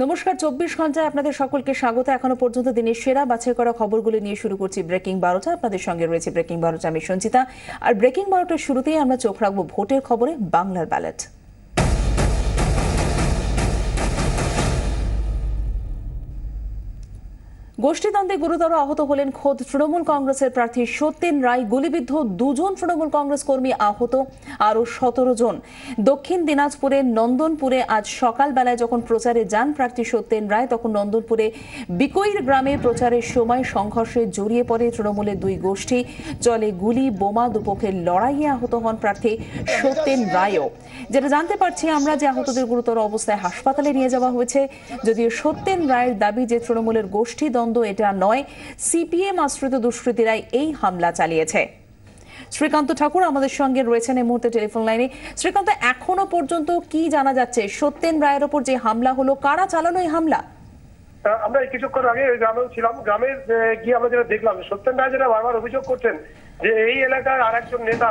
নমস্কার, 24 ঘন্টায় আপনাদের সকলকে স্বাগত। এখনো পর্যন্ত দিনের সেরা বাছাই করা খবরগুলো নিয়ে শুরু করছি ব্রেকিং 12টা। আপনাদের সঙ্গে রয়েছে ব্রেকিং 12টা, আমি সঞ্চিতা। আর ব্রেকিং 12টার শুরুতেই আমরা চোখ রাখবো ভোটের খবরে। বাংলার ব্যালট। গোষ্ঠীদ্বন্দ্বে গুরুতর আহত হলেন খোদ তৃণমূল কংগ্রেসের প্রার্থী সত্যেন রায়। গুলিবিদ্ধ দুজন তৃণমূল কংগ্রেস কর্মী আহত, আরও 17 জন। দক্ষিণ দিনাজপুরের নন্দনপুরে আজ সকালবেলায় যখন প্রচারে যান প্রার্থী সত্যেন রায়, তখন নন্দনপুরে বিকইর গ্রামে প্রচারের সময় সংঘর্ষে জড়িয়ে পড়ে তৃণমূলের দুই গোষ্ঠী। চলে গুলি বোমা, দুপক্ষের লড়াইয়ে আহত হন প্রার্থী সত্যেন রায়ও। যেটা জানতে পারছি আমরা, যে আহতদের গুরুতর অবস্থায় হাসপাতালে নিয়ে যাওয়া হয়েছে। যদিও সত্যেন রায়ের দাবি যে তৃণমূলের গোষ্ঠী দ্বন্দ্ব এটা নয়, সিপিএম আশ্রিত দুষ্কৃতীরাই এই হামলা চালিয়েছে। শ্রীকান্ত ঠাকুর আমাদের সঙ্গে রয়েছেন এই মুহূর্তে টেলিফোন লাইনে। শ্রীকান্ত, এখনো পর্যন্ত কি জানা যাচ্ছে সত্যেন রায়ের ওপর যে হামলা হলো, কারা চালানো এই হামলা? আমরা কিছুক্ষণ আগে ওই গ্রামেও ছিলাম। গ্রামে গিয়ে আমরা যেটা দেখলাম, সত্যেন রায় যেটা বারবার অভিযোগ করছেন যে এই এলাকার আর একজন নেতা,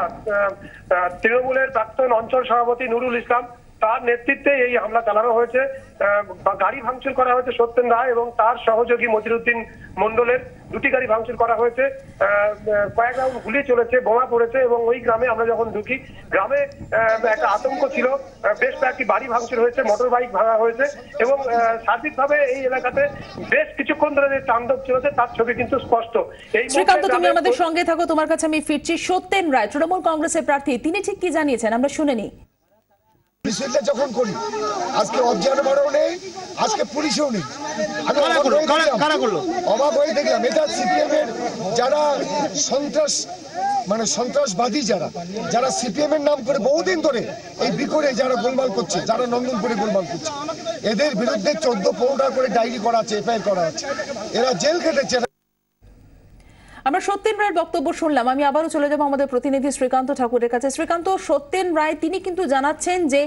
তৃণমূলের প্রাক্তন অঞ্চল সভাপতি নুরুল ইসলাম, তার নেতৃত্বে এই হামলা চালানো হয়েছে। গাড়ি ভাঙচুর করা হয়েছে সত্যেন রায় এবং তার সহযোগী মজিরুদ্দিন মন্ডলের দুটি গাড়ি ভাঙচুর করা হয়েছে। কয়েক রাউন্ড গুলি চলেছে, বোমা পড়েছে এবং ওই গ্রামে আমরা যখন ঢুকি, গ্রামে একটা আতঙ্ক ছিল। বেশ কয়েকটি বাড়ি ভাঙচুর হয়েছে, মোটর বাইক ভাঙা হয়েছে এবং সার্বিকভাবে এই এলাকাতে বেশ কিছুক্ষণ ধরে যে তাণ্ডব চলেছে তার ছবি কিন্তু স্পষ্ট। শ্রীকান্ত, তুমি আমাদের সঙ্গে থাকো, তোমার কাছে আমি ফিরছি। সত্যেন রায় তৃণমূল কংগ্রেসের প্রার্থী, তিনি ঠিক কি জানিয়েছেন আমরা শুনে নিই। যখন করি আজকে অবজারভারও নেই, আজকে পুলিশও নেই। আমি অবাক হয়ে দেখলাম এটা সিপিএম এর যারা সন্ত্রাসবাদী, যারা সিপিএম এর নাম করে বহুদিন ধরে এই বিকরে যারা গোলমাল করছে, যারা নন্দনপুরে গোলমাল করছে, এদের বিরুদ্ধে 14-15টা করে ডায়েরি করা আছে, এফআইআর করা আছে। এরা জেল খেটেছে। আমরা সত্যেন রায়ের বক্তব্য শুনলাম। আমি আবারও চলে যাবো আমাদের প্রতিনিধি শ্রীকান্ত ঠাকুরের কাছে। শ্রীকান্ত, সত্যেন রায় তিনি কিন্তু জানাচ্ছেন যে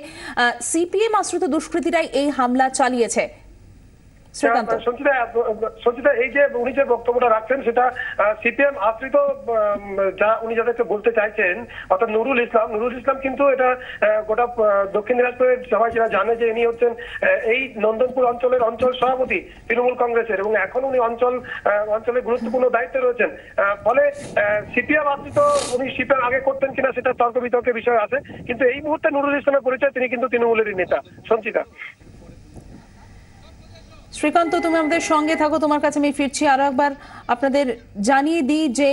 সিপিএম আশ্রিত দুষ্কৃতীরাই এই হামলা চালিয়েছে। সঞ্চিতা, এই যে উনি যে বক্তব্যটা রাখছেন সেটা সিপিএম আশ্রিত, যা উনি যাদেরকে বলতে চাইছেন, অর্থাৎ নুরুল ইসলাম কিন্তু এটা গোটা দক্ষিণ দিনাজপুরের সবাই যারা জানে যে ইনি হচ্ছেন এই নন্দনপুর অঞ্চলের অঞ্চল সভাপতি তৃণমূল কংগ্রেসের এবং এখন উনি অঞ্চলে গুরুত্বপূর্ণ দায়িত্বে রয়েছেন। ফলে সিপিএম আশ্রিত উনি সিপিএম আগে করতেন কিনা সেটা তর্ক বিতর্কের বিষয় আছে, কিন্তু এই মুহূর্তে নুরুল ইসলামের পরিচয় তিনি কিন্তু তৃণমূলেরই নেতা। সঞ্চিতা। শ্রীকান্ত, তুমি আমাদের সঙ্গে থাকো, তোমার কাছে আমি ফিরছি। আরো একবার আপনাদের জানিয়ে দিই যে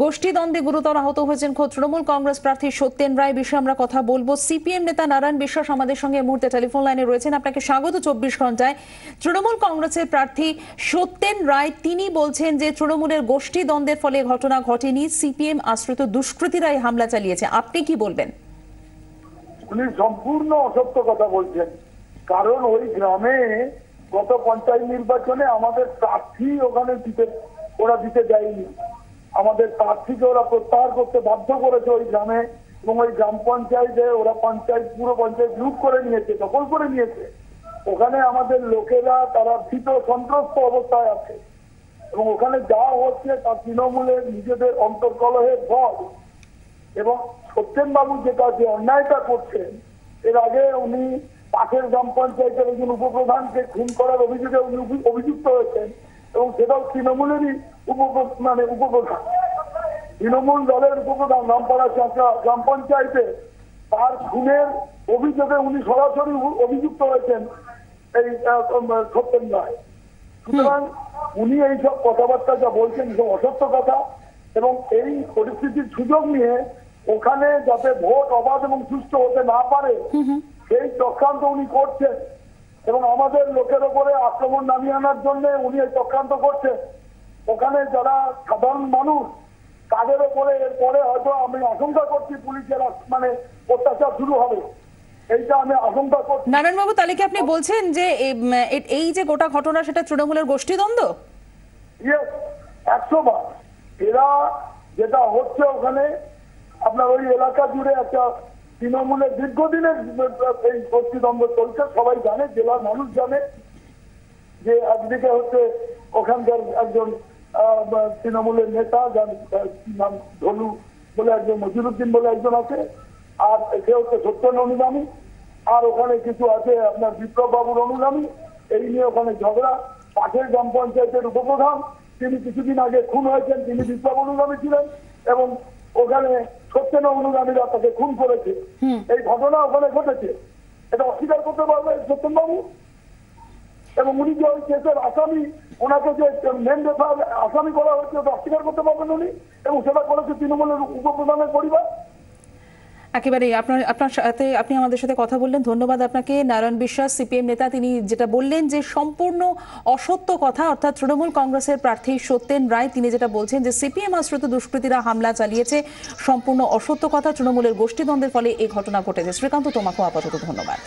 গোষ্ঠী দ্বন্দ্বে গুরুতর আহত হয়েছেন খোদ তৃণমূল কংগ্রেস প্রার্থী সত্যেন রায়। বিষয়ে আমরা কথা বলবো। সিপিএম নেতা নারায়ণ বিশ্বাস আমাদের সঙ্গে এই মুহূর্তে টেলিফোন লাইনে রয়েছেন। আপনাকে স্বাগত 24 ঘন্টায়। তৃণমূল কংগ্রেসের প্রার্থী সত্যেন রায় তিনি বলছেন যে তৃণমূলের গোষ্ঠী দ্বন্দ্বের ফলে ঘটনা ঘটেনি, সিপিএম আশ্রিত দুষ্কৃতীরাই হামলা চালিয়েছে। আপনি কি বলবেন? উনি সম্পূর্ণ অসত্য কথা বলছেন। কারণ ওই গ্রামে গত পঞ্চায়েত নির্বাচনে আমাদের প্রার্থী ওখানে ওরা দিতে দেয়নি। আমাদের প্রার্থীকে ওরা প্রত্যাহার করতে বাধ্য করেছে ওই গ্রামে এবং ওই গ্রাম পঞ্চায়েতে ওরা পুরো পঞ্চায়েত লুট করে নিয়েছে, দখল করে নিয়েছে। ওখানে আমাদের লোকেরা তারা ভীত সন্ত্রস্ত অবস্থায় আছে এবং ওখানে যা হচ্ছে তা তৃণমূলের নিজেদের অন্তর্কলহের ফল। এবং সত্যেন বাবু যে অন্যায়টা করছেন, এর আগে উনি পাশের গ্রাম পঞ্চায়েতের একজন উপপ্রধানকে খুন করার অভিযোগে উনি অভিযুক্ত হয়েছেন এবং সেটাও তৃণমূলেরই উপপ্রধান, তৃণমূল দলের উপপ্রধান রামপাড়া গ্রাম পঞ্চায়েতে। তার খুনের অভিযোগে উনি সরাসরি অভিযুক্ত হয়েছেন এই সত্যেন রায়। সুতরাং উনি এইসব কথাবার্তা যা বলছেন সব অসত্য কথা এবং এই পরিস্থিতির সুযোগ নিয়ে ওখানে যাতে ভোট অবাধ এবং সুষ্ঠু হতে না পারে সেই চক্রান্ত উনি করছেন এবং আমাদের লোকের ওপরে আক্রমণ নামিয়ে আনার জন্য উনি এই চক্রান্ত করছেন। ওখানে যারা সাধারণ মানুষ তাদের ওপরে এরপরে হয়তো আমি আশঙ্কা করছি পুলিশের অত্যাচার শুরু হবে, এইটা আমি আশঙ্কা করছি। নারায়ণবাবু, তাহলে কি আপনি বলছেন যে এই যে গোটা ঘটনা সেটা তৃণমূলের গোষ্ঠীদ্বন্দ্ব? 100 বার। এরা যেটা হচ্ছে ওখানে আপনার ওই এলাকা জুড়ে একটা তৃণমূলের দীর্ঘদিনের এই গোষ্ঠীদ্বন্দ্ব চলছে, সবাই জানে, জেলার মানুষ জানে যে একদিকে হচ্ছে ওখানকার একজন তৃণমূলের নেতা, যার নাম ধলু বলে একজন, মজিরুদ্দিন বলে একজন আছে, আর সে হচ্ছে সত্যেন অনুগামী, আর ওখানে কিছু আছে আপনার বিপ্লব বাবুর অনুগামী, এই নিয়ে ওখানে ঝগড়া। পাশের গ্রাম পঞ্চায়েতের উপপ্রধান তিনি কিছুদিন আগে খুন হয়েছেন, তিনি বিপ্লব অনুগামী ছিলেন এবং ওখানে সত্যেন অনুগামীরা তাকে খুন করেছে। এই ঘটনা ওখানে ঘটেছে, এটা অস্বীকার করতে পারবে সত্যেন বাবু? এবং উনি যে ওই কেসের আসামি, ওনাকে যে মেন আসামি করা হয়েছে ওটা অস্বীকার করতে পারবেন উনি, এবং সেটা করেছে তৃণমূলের উপপ্রধানের পরিবার। একেবারেই আপনার সাথে আপনি আমাদের সাথে কথা বললেন, ধন্যবাদ আপনাকে। নারায়ণ বিশ্বাস সিপিএম নেতা, তিনি যেটা বললেন যে সম্পূর্ণ অসত্য কথা, অর্থাৎ তৃণমূল কংগ্রেসের প্রার্থী সত্যেন রায় তিনি যেটা বলছেন যে সিপিএম আশ্রিত দুষ্কৃতীরা হামলা চালিয়েছে, সম্পূর্ণ অসত্য কথা। তৃণমূলের গোষ্ঠীদ্বন্দ্বের ফলে এই ঘটনা ঘটেছে। শ্রীকান্ত, তোমাকেও আপাতত ধন্যবাদ।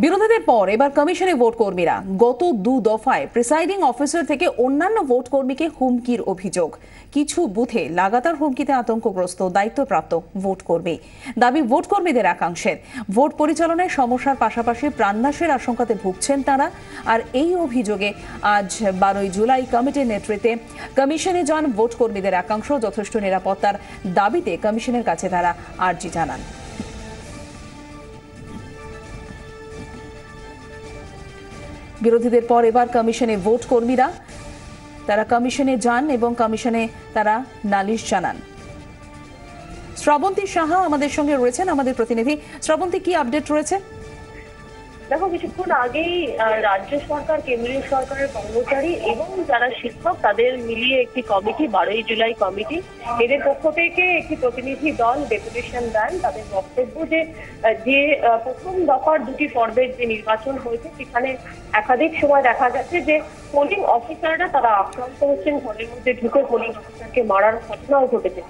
বিরোধীদের পর এবার কমিশনে ভোট কর্মীরা। গত 2 দফায় প্রিসাইডিং অফিসার থেকে অন্যান্য ভোট কর্মীকে হুমকির অভিযোগ। কিছু বুথে লাগাতার হুমকিতে আতঙ্কগ্রস্ত দায়িত্বপ্রাপ্ত ভোট কর্মী। দাবি ভোট কর্মীদের একাংশের, ভোট পরিচালনায় সমস্যার পাশাপাশি প্রাণনাশের আশঙ্কাতে ভুগছেন তারা। আর এই অভিযোগে আজ 12 জুলাই কমিটির নেতৃত্বে কমিশনে যান ভোট কর্মীদের একাংশ। যথেষ্ট নিরাপত্তার দাবিতে কমিশনের কাছে তারা আর্জি জানান। বিরোধীদের পর এবার কমিশনে ভোট কর্মীরা, তারা কমিশনে যান এবং কমিশনে তারা নালিশ জানান। শ্রাবন্তী সাহা আমাদের সঙ্গে রয়েছেন, আমাদের প্রতিনিধি। শ্রাবন্তী, কি আপডেট রয়েছে? দেখো, কিছুক্ষণ আগেই রাজ্য সরকার, কেন্দ্রীয় সরকারের কর্মচারী এবং যারা শিক্ষক তাদের মিলিয়ে একটি কমিটি, 12 জুলাই কমিটি, এদের পক্ষ থেকে একটি প্রতিনিধি দল ডেপুটেশন দেন। তাদের বক্তব্য যে প্রথম দফার 2টি পর্বের যে নির্বাচন হয়েছে সেখানে একাধিক সময় দেখা যাচ্ছে যে পোলিং অফিসাররা তারা আক্রান্ত হচ্ছেন, ঘরের মধ্যে ঢুকে পোলিং অফিসারকে মারার ঘটনাও ঘটেছে।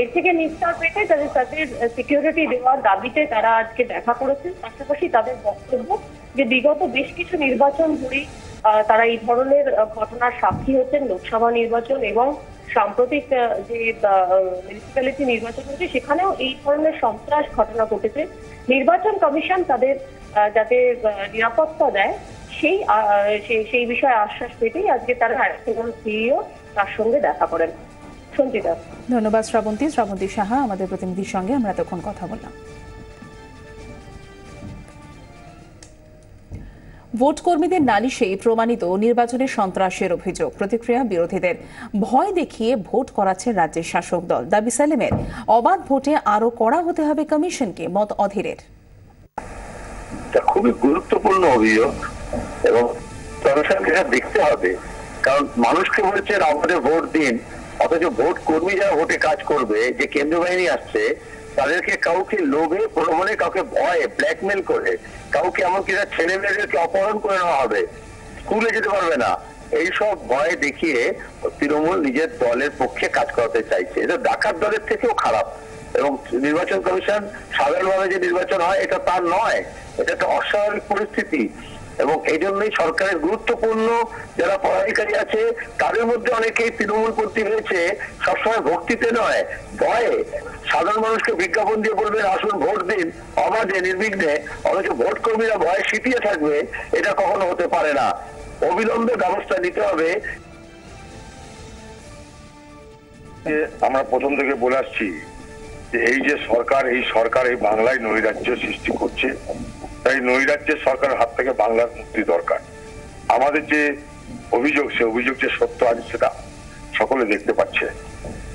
এর থেকে নিস্তার পেতে তাদের সিকিউরিটি দেওয়ার দাবিতে তারা আজকে দেখা করেছেন। পাশাপাশি তাদের বক্তব্য যে বিগত বেশ কিছু নির্বাচন ধরেই তারা এই ধরনের ঘটনার সাক্ষী হচ্ছেন, লোকসভা নির্বাচন এবং সাম্প্রতিক যে মিউনিসিপ্যালিটি নির্বাচন হয়েছে সেখানেও এই ধরনের সন্ত্রাস ঘটনা ঘটেছে। নির্বাচন কমিশন তাদের যাতে নিরাপত্তা দেয় সেই বিষয়ে আশ্বাস পেতেই আজকে তারা একজন সিইও তার সঙ্গে দেখা করেন। সঞ্চিতা, ধন্যবাদ শ্রাবন্তী। শ্রাবন্তী সাহা আমাদের প্রতিনিধির সঙ্গে আমরা এতক্ষণ কথা বললাম। ভোট কর্মীদের নালিশেই প্রমাণিত নির্বাচনের সন্ত্রাসের অভিযোগ। প্রতিক্রিয়া বিরোধীদের। ভয় দেখিয়ে ভোট করাচ্ছে রাজ্যের শাসক দল। দাবি সালেমের। অবাধ ভোটে আরো কড়া হতে হবে কমিশনকে, মত অধীরের। খুবই গুরুত্বপূর্ণ অভিযোগ এবং কমিশনকে দেখতে হবে, কারণ মানুষকে বলছেন আমাদের ভোট দিন, অথচ ভোট কর্মী যারা ভোটে কাজ করবে, যে কেন্দ্র বাহিনী আসছে তাদেরকে কাউকে লোভে প্রলোভনে, কাউকে ভয়ে ব্ল্যাকমেল করে, কাউকে এমনকি ছেলে মেয়েদেরকে অপহরণ করে নেওয়া হবে, স্কুলে যেতে পারবে না, এইসব ভয় দেখিয়ে তৃণমূল নিজের দলের পক্ষে কাজ করাতে চাইছে। এটা ডাকাত দলের থেকেও খারাপ। এবং নির্বাচন কমিশন সাধারণভাবে যে নির্বাচন হয় এটা তার নয়, এটা একটা অস্বাভাবিক পরিস্থিতি। এবং এই জন্যই সরকারের গুরুত্বপূর্ণ যারা পদাধিকারী আছে তাদের মধ্যে অনেকেই তৃণমূলপন্থী হয়েছে, সবসময় ভক্তিতে নয়, ভয়ে। সাধারণ মানুষকে বিজ্ঞাপন দিয়ে বলবেন আসুন ভোট দিন অবাধে নির্বিঘ্নে, অথচ ভোট কর্মীরা ভয়ে সিটিয়ে থাকবে, এটা কখনো হতে পারে না। অবিলম্বে ব্যবস্থা নিতে হবে। আমরা প্রথম থেকে বলে আসছি যে এই যে সরকার, এই বাংলায় নৈরাজ্য সৃষ্টি করছে, তাই নৈরাজ্যের সরকারের হাত থেকে বাংলার মুক্তি দরকার। আমাদের যে অভিযোগ, সে অভিযোগ যে সত্য আজ সেটা সকলে দেখতে পাচ্ছে।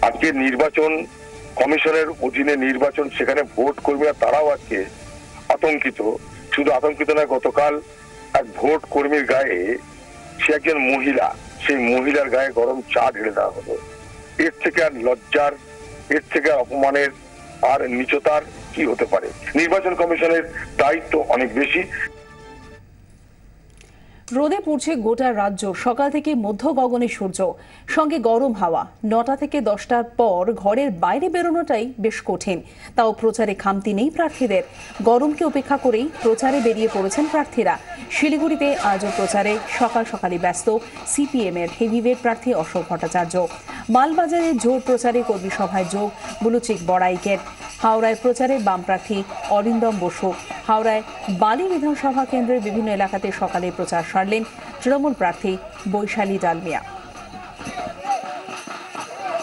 আজকে নির্বাচন কমিশনের অধীনে নির্বাচন, সেখানে ভোট কর্মীরা তারাও আজকে আতঙ্কিত। শুধু আতঙ্কিত নয়, গতকাল এক ভোট কর্মীর গায়ে, সে একজন মহিলা, সেই মহিলার গায়ে গরম চা ঢেলে দেওয়া হলো। এর থেকে আর লজ্জার, এর থেকে অপমানের আর নীচতার কি হতে পারে? নির্বাচন কমিশনের দায়িত্ব অনেক বেশি। রোদে পুড়ছে গোটা রাজ্য। সকাল থেকে মধ্য গগনে সূর্য, সঙ্গে গরম হাওয়া। 9টা থেকে 10টার পর ঘরের বাইরে বেরোনোটাই বেশ কঠিন। তাও প্রচারে খামতি নেই প্রার্থীদের। গরমকে উপেক্ষা করেই প্রচারে বেরিয়ে পড়েছেন প্রার্থীরা। শিলিগুড়িতে আজও প্রচারে সকালই ব্যস্ত সিপিএম এর হেভিওয়েট প্রার্থী অশোক ভট্টাচার্য। মালবাজারে জোর প্রচারে কর্মী সভায় যোগ বুলুচিক বড়াইকের। হাওড়ায় প্রচারে বাম প্রার্থী অরিন্দম বসু। হাওড়ায় বালি বিধানসভা কেন্দ্রের বিভিন্ন এলাকাতে সকালে প্রচার সারলেন তৃণমূল প্রার্থী বৈশালী ডালমিয়া।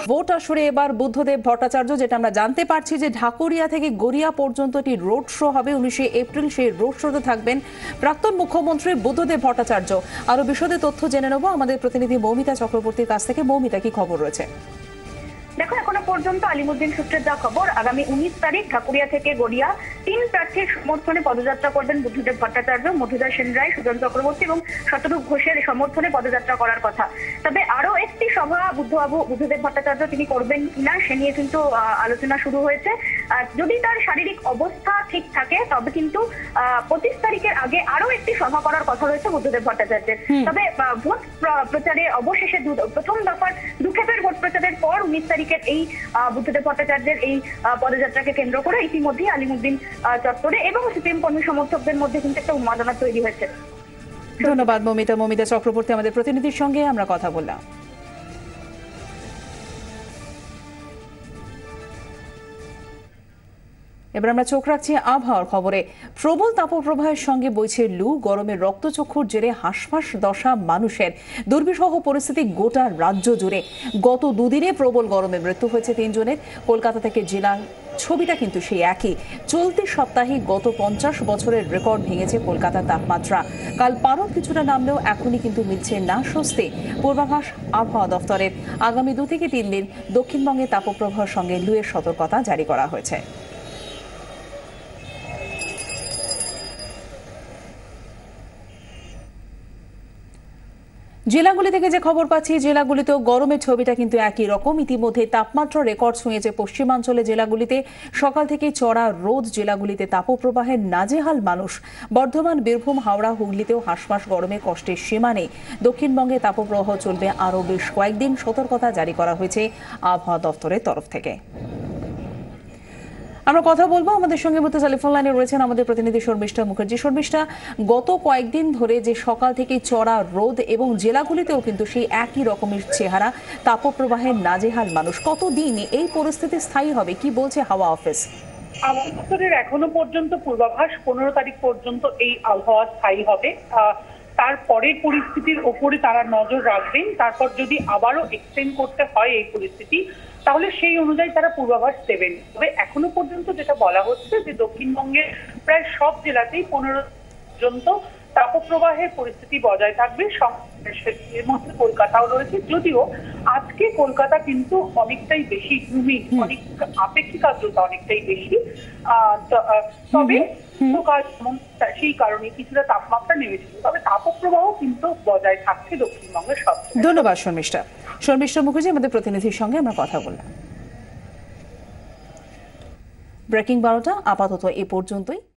ভোট আসরে এবার বুদ্ধদেব ভট্টাচার্য, যেটা আমরা জানতে পারছি যে ঢাকুরিয়া থেকে গড়িয়া পর্যন্ত একটি রোড শো হবে 19 এপ্রিল। সেই রোড শোতে থাকবেন প্রাক্তন মুখ্যমন্ত্রী বুদ্ধদেব ভট্টাচার্য। আরো বিশদে তথ্য জেনে নেব আমাদের প্রতিনিধি মৌমিতা চক্রবর্তীর কাছ থেকে। মৌমিতা, কি খবর রয়েছে? দেখো, এখনো পর্যন্ত আলিমুদ্দিন সূত্রের যা খবর, আগামী 19 তারিখ ঢাকুরিয়া থেকে গড়িয়া 3 প্রার্থীর সমর্থনে পদযাত্রা করবেন বুদ্ধদেব ভট্টাচার্য, মধুধর সেন রায়, সুজন চক্রবর্তী এবং শতরূপ ঘোষের সমর্থনে পদযাত্রা করার কথা। তবে আরো একটি সভা বুদ্ধদেব ভট্টাচার্য তিনি করবেন কিনা সে নিয়ে কিন্তু আলোচনা শুরু হয়েছে। যদি তার শারীরিক অবস্থা ঠিক থাকে তবে কিন্তু 25 তারিখের আগে আরো একটি সভা করার কথা রয়েছে বুদ্ধদেব ভট্টাচার্যের। তবে ভোট প্রচারে অবশেষে প্রথম দফার দুক্ষেপের ভোট প্রচারের পর 19 তারিখ এই বুদ্ধদেব ভট্টাচার্যের এই পদযাত্রাকে কেন্দ্র করে ইতিমধ্যেই আলিমুদ্দিন চত্বরে এবং সিপিএম কর্মী সমর্থকদের মধ্যে কিন্তু একটা উন্মাদনা তৈরি হয়েছে। ধন্যবাদ মৌমিতা চক্রবর্তী, আমাদের প্রতিনিধির সঙ্গে আমরা কথা বললাম। এবার আমরা চোখ রাখছি আবহাওয়ার খবরে। প্রবল তাপপ্রবাহের সঙ্গে বইছে লু, গরমের রক্তচক্ষুর জেরে হাঁসফাঁস দশা মানুষের। দুর্বিষহ পরিস্থিতি গোটা রাজ্য জুড়ে। গত দুদিনে প্রবল গরমে মৃত্যু হয়েছে 3 জনের। কলকাতা থেকে জেলার ছবিটা কিন্তু সেই একই। চলতি সপ্তাহে গত 50 বছরের রেকর্ড ভেঙেছে কলকাতার তাপমাত্রা। কাল পারদ কিছুটা নামলেও এখনই কিন্তু মিলছে না স্বস্তি। পূর্বাভাস আবহাওয়া দফতরের, আগামী 2 থেকে 3 দিন দক্ষিণবঙ্গে তাপপ্রবাহের সঙ্গে লুয়ের সতর্কতা জারি করা হয়েছে। জেলাগুলি থেকে যে খবর পাচ্ছি, জেলাগুলিতেও গরমের ছবিটা কিন্তু একই রকম। ইতিমধ্যে তাপমাত্রা রেকর্ড ছুঁয়েছে পশ্চিমাঞ্চলে জেলাগুলিতে। সকাল থেকে চড়া রোদ, জেলাগুলিতে তাপপ্রবাহের নাজেহাল মানুষ। বর্ধমান, বীরভূম, হাওড়া, হুগলিতেও হাঁসফাঁস গরমে কষ্টের সীমা নেই। দক্ষিণবঙ্গে তাপপ্রবাহ চলবে আরও বেশ কয়েকদিন, সতর্কতা জারি করা হয়েছে আবহাওয়া দফতরের তরফ থেকে। আমরা কথা বলবো, আমাদের সঙ্গে মধ্যে টেলিফোন লাইনে রয়েছেন আমাদের প্রতিনিধি শর্মিষ্ঠা মুখার্জি। শর্মিষ্ঠা, গত কয়েকদিন ধরে যে সকাল থেকে চড়া রোদ এবং জেলাগুলিতেও কিন্তু সেই একই রকমের চেহারা, তাপপ্রবাহের নাজেহাল মানুষ, কতদিন এই পরিস্থিতি স্থায়ী হবে, কি বলছে হাওয়া অফিস? আবহাওয়া দপ্তরের এখনো পর্যন্ত পূর্বাভাস 15 তারিখ পর্যন্ত এই আবহাওয়া স্থায়ী হবে। তারপরের পরিস্থিতির ওপরে তারা নজর রাখবেন। তারপর যদি আবারও এক্সটেন্ড করতে হয় এই পরিস্থিতি, তাহলে সেই অনুযায়ী তারা পূর্বাভাস দেবেন। তবে এখনো পর্যন্ত যেটা বলা হচ্ছে যে দক্ষিণবঙ্গের প্রায় সব জেলাতেই 15 পর্যন্ত তাপপ্রবাহের পরিস্থিতি বজায় থাকবে। এর মধ্যে কলকাতাও রয়েছে, যদিও আজকে কলকাতা কিন্তু অনেকটাই বেশি হিউমিড, অনেক আপেক্ষিক আর্দ্রতা অনেকটাই বেশি। তবে সেই কারণে কিছুটা তাপমাত্রা নেমেছিল, তবে তাপপ্রবাহ কিন্তু বজায় থাকছে দক্ষিণবঙ্গের সব। ধন্যবাদ শর্মিষ্ঠা মুখার্জি, আমাদের প্রতিনিধির সঙ্গে আমরা কথা বললাম। ব্রেকিং 12টা আপাতত এ পর্যন্তই।